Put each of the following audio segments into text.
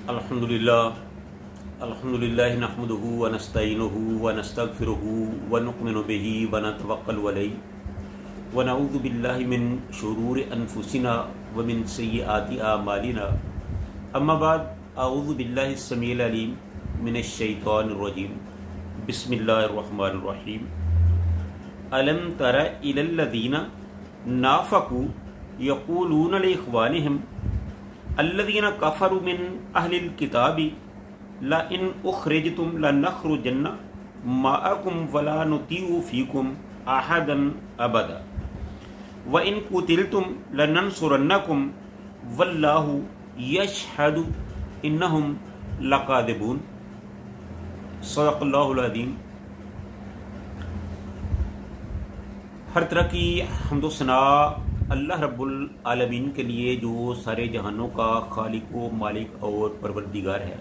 अल्हम्दुलिल्लाह नहमदुहु व नस्तईनुहु व नस्तगफिरुहु व नु'मिनु बिही व नतवक्कलु अलैहि व नऊज़ु बिल्लाहि मिन शुरूरि अनफुसिना व मिन सय्यिआति आमालिना। अम्मा बाद, अऊज़ु बिल्लाहि समीइल अलीम मिनश शैतानिर रजीम। बिस्मिल्लाहिर रहमानिर रहीम। अलम तरा इलल लज़ीना नाफ़क़ू यक़ूलूना लिइख़वानिहिम अल्लज़ीना कफ़रू मिन अहलिल किताबि ला इन उख़रिजतुम लनख़रुजन्ना माअकुम वला नुतीउ फ़ीकुम अहदन अबदा व इन क़ुतिलतुम लनंसुरन्नकुम वल्लाहु यशहदु इन्नहुम लकादिबून। सदक़ल्लाहुल अज़ीम। हर तरह की हम्द व सना अल्लाह रब्बुल आलमीन के लिए, जो सारे जहानों का खालिक व मालिक और परवरदिगार है।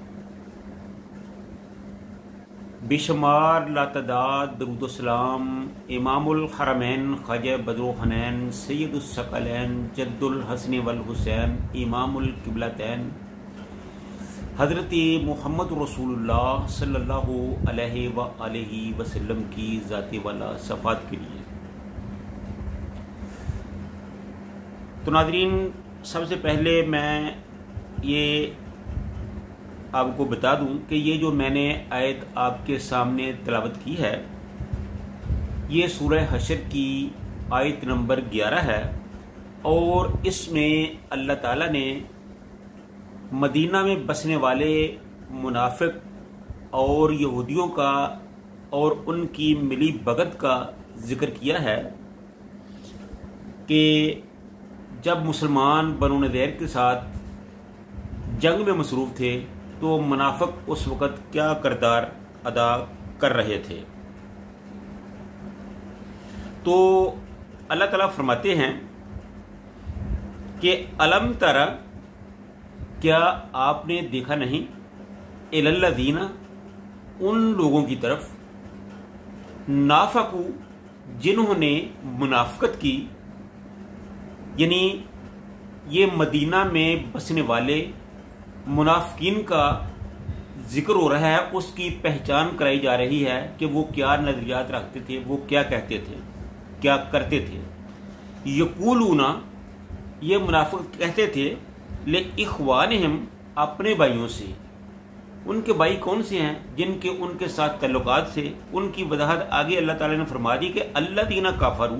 बेशुमार लातदाद दरूद सलाम इमामुल हरमैन ख्वाजा बदरुल हनैन सैयदुस सकलैन जद्दुल हसन वल हुसैन इमामुल किबलतैन हज़रत मुहम्मद रसूलुल्लाह सल्लल्लाहु अलैहि व आलिहि वसल्लम की ज़ात वाला सफ़ात के लिए। तो नाज़रीन, सबसे पहले मैं ये आपको बता दूं कि ये जो मैंने आयत आपके सामने तिलावत की है, ये सूरह हशर की आयत नंबर 11 है और इसमें अल्लाह ताला ने मदीना में बसने वाले मुनाफिक और यहूदियों का और उनकी मिली भगत का जिक्र किया है कि जब मुसलमान बनु नज़ीर के साथ जंग में मसरूफ़ थे तो मुनाफिक उस वक़्त क्या किरदार अदा कर रहे थे। तो अल्लाह ताला फरमाते हैं कि अलम तरा, क्या आपने देखा नहीं, इलल्लज़ीना, उन लोगों की तरफ, नाफ़क़ू, जिन्होंने मुनाफ़िकत की, यानी ये मदीना में बसने वाले मुनाफिकीन का जिक्र हो रहा है, उसकी पहचान कराई जा रही है कि वो क्या नज़रियात रखते थे, वो क्या कहते थे, क्या करते थे। यक़ूलूना, ये मुनाफिक कहते थे, ले इख़वानिहिम, अपने भाइयों से। उनके भाई कौन से हैं? जिनके उनके साथ तल्लुकात थे। उनकी वजाहत आगे अल्लाह ताला ने फरमा दी कि अल्लज़ीना कफ़रू,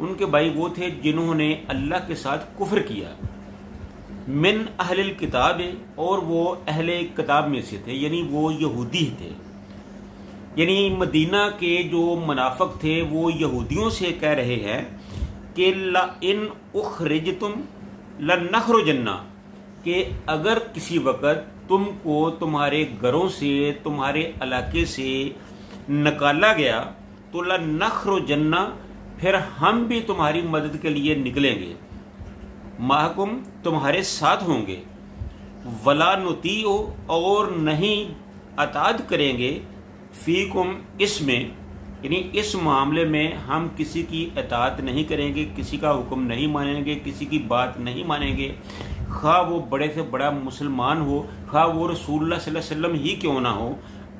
उनके भाई वो थे जिन्होंने अल्लाह के साथ कुफ्र किया। मिन अहलिल किताब, और वो अहले किताब में से थे, यानी वो यहूदी थे। यानी मदीना के जो मुनाफिक थे वो यहूदियों से कह रहे हैं कि ला इन उखरिजतुम लनखरुजन्ना, कि अगर किसी वक़्त तुमको तुम्हारे घरों से, तुम्हारे इलाके से निकाला गया तो लनखरुजन्ना, फिर हम भी तुम्हारी मदद के लिए निकलेंगे, माहकुम, तुम्हारे साथ होंगे, वला नुतीओ, और नहीं अताद करेंगे, फीकुम, इसमें, यानी इस मामले में हम किसी की अताद नहीं करेंगे, किसी का हुक्म नहीं मानेंगे, किसी की बात नहीं मानेंगे, खा वो बड़े से बड़ा मुसलमान हो, खा वो रसूलुल्लाह सल्लल्लाहु अलैहि वसल्लम ही क्यों ना हो,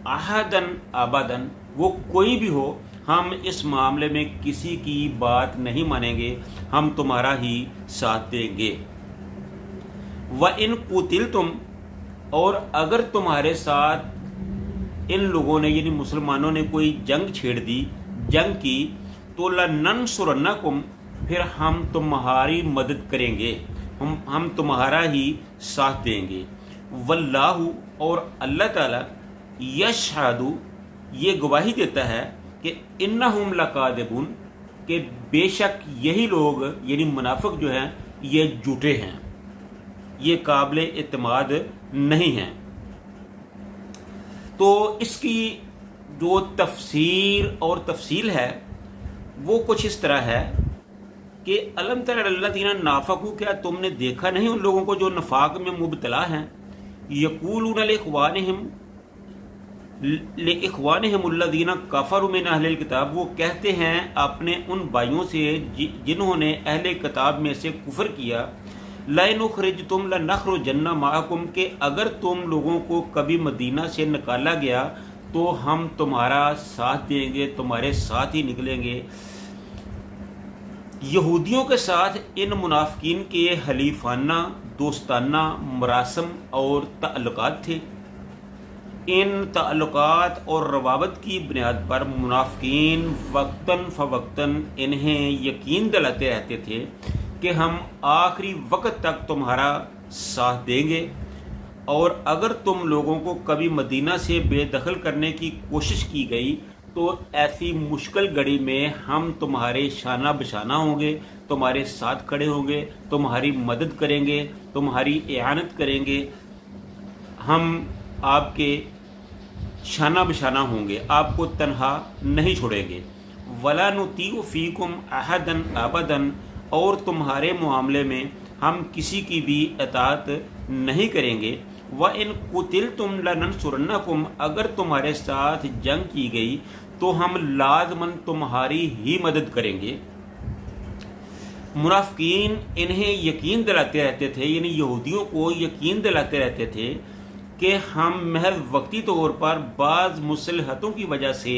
अहदन अबदन, वो कोई भी हो, हम इस मामले में किसी की बात नहीं मानेंगे, हम तुम्हारा ही साथ देंगे। व इन कुतिलतुम, और अगर तुम्हारे साथ इन लोगों ने, यानी मुसलमानों ने कोई जंग छेड़ दी, जंग की, तो लनंसुरन्नकुम, फिर हम तुम्हारी मदद करेंगे, हम तुम्हारा ही साथ देंगे। वल्लाहु, और अल्लाह ताला, यशहदु, ये गवाही देता है कि इन्नहुम लकादिबून, कि बेशक यही लोग, यानी मुनाफिक जो हैं, ये झूठे हैं, ये काबिल इत्माद नहीं हैं। तो इसकी जो तफसीर और तफसील है वो कुछ इस तरह है कि अलम तरा इलल्लज़ीना नाफ़क़ू, क्या तुमने देखा नहीं उन लोगों को जो नफाक में मुब्तला हैं। यक़ूलूना लिइख़वानिहिमुल्लज़ीना कफ़रू मिन अहलिल किताब, वो कहते हैं अपने उन भाइयों से जिन्होंने अहले किताब में से कुफ्र किया, लइन उखरिजतुम लनखरुजन्ना माअकुम, के अगर तुम लोगों को कभी मदीना से निकाला गया तो हम तुम्हारा साथ देंगे, तुम्हारे साथ ही निकलेंगे। यहूदियों के साथ इन मुनाफिकीन के हलीफाना दोस्ताना मरासम और ताल्लुकात थे। इन ताल्लुकात और रवाबत की बुनियाद पर मुनाफिकीन वक्तन फवक्तन इन्हें यकीन दिलाते रहते थे कि हम आखिरी वक्त तक तुम्हारा साथ देंगे, और अगर तुम लोगों को कभी मदीना से बेदखल करने की कोशिश की गई तो ऐसी मुश्किल घड़ी में हम तुम्हारे शाना बशाना होंगे, तुम्हारे साथ खड़े होंगे, तुम्हारी मदद करेंगे, तुम्हारी इआनत करेंगे, हम आपके शाना बशाना होंगे, आपको तन्हा नहीं छोड़ेंगे। वला नुतीउ फीकुम अहदन अबदन, और तुम्हारे मामले में हम किसी की भी इताअत नहीं करेंगे। व इन कुतिलतुम लनंसुरन्नकुम, अगर तुम्हारे साथ जंग की गई तो हम लाजमन तुम्हारी ही मदद करेंगे। मुनाफिकीन इन्हें यकीन दिलाते रहते थे, यानी यहूदियों को यकीन दिलाते रहते थे कि हम महज वक्ती तौर पर बाज़ मुसलहतों की वजह से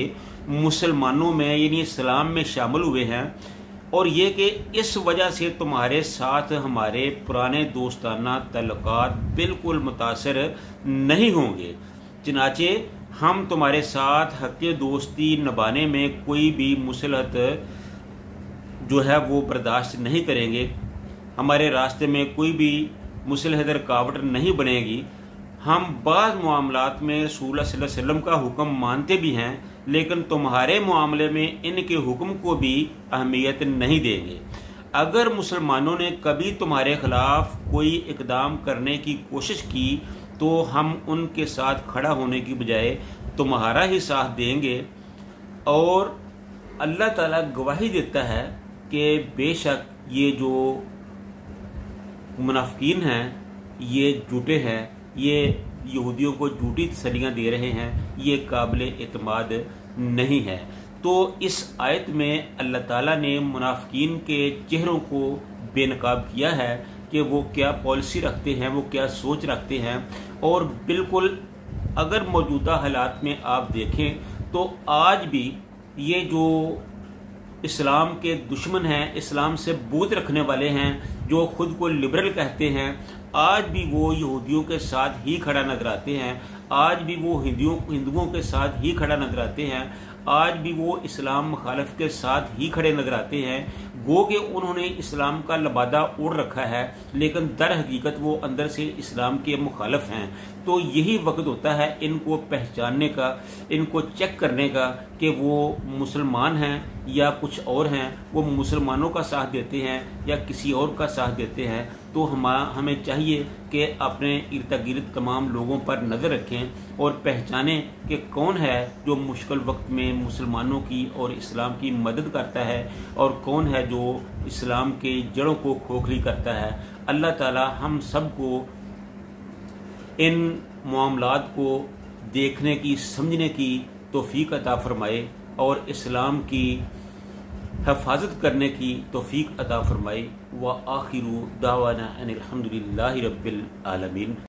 मुसलमानों में यानी इस्लाम में शामिल हुए हैं, और ये कि इस वजह से तुम्हारे साथ हमारे पुराने दोस्ताना तल्लुकात बिल्कुल मुतासर नहीं होंगे। चनाचे हम तुम्हारे साथ हक़ दोस्ती निभाने में कोई भी मुसलहत जो है वो बर्दाश्त नहीं करेंगे, हमारे रास्ते में कोई भी मुसलहत रुकावट नहीं बनेगी। हम बाज़ मामलात में रसूल सल्लल्लाहु अलैहि वसल्लम का हुक्म मानते भी हैं, लेकिन तुम्हारे मामले में इनके हुक्म को भी अहमियत नहीं देंगे। अगर मुसलमानों ने कभी तुम्हारे खिलाफ कोई इकदाम करने की कोशिश की तो हम उनके साथ खड़ा होने की बजाय तुम्हारा ही साथ देंगे। और अल्लाह ताला गवाही देता है कि बेशक ये जो मुनाफिकीन हैं ये झूठे हैं, ये यहूदियों को झूठी तसल्लियाँ दे रहे हैं, ये काबिल एतमाद नहीं है। तो इस आयत में अल्लाह ताला ने मुनाफिकीन के चेहरों को बेनकाब किया है कि वो क्या पॉलिसी रखते हैं, वो क्या सोच रखते हैं। और बिल्कुल अगर मौजूदा हालात में आप देखें तो आज भी ये जो इस्लाम के दुश्मन हैं, इस्लाम से बुग़्ज़ रखने वाले हैं, जो खुद को लिबरल कहते हैं, आज भी वो यहूदियों के साथ ही खड़ा नजर आते हैं, आज भी वो हिंदुओं के साथ ही खड़ा नजर आते हैं, आज भी वो इस्लाम मुखालिफ के साथ ही खड़े नजर आते हैं। गो कि उन्होंने इस्लाम का लबादा ओढ़ रखा है, लेकिन दर हकीकत वो अंदर से इस्लाम के मुखालिफ हैं। तो यही वक्त होता है इनको पहचानने का, इनको चेक करने का कि वो मुसलमान हैं या कुछ और हैं, वो मुसलमानों का साथ देते हैं या किसी और का साथ देते हैं। तो हमें चाहिए कि अपने इर्द गिर्द तमाम लोगों पर नज़र रखें और पहचानें कि कौन है जो मुश्किल वक्त में मुसलमानों की और इस्लाम की मदद करता है और कौन है जो इस्लाम के जड़ों को खोखली करता है। अल्लाह ताला हम सब को इन मामलात को देखने की, समझने की तौफीक अता फरमाए और इस्लाम की हिफाजत करने की तौफीक अता फरमाए। व आखिरु दावाना अनिल हम्दुलिल्लाहि रब्बिल आलमीन।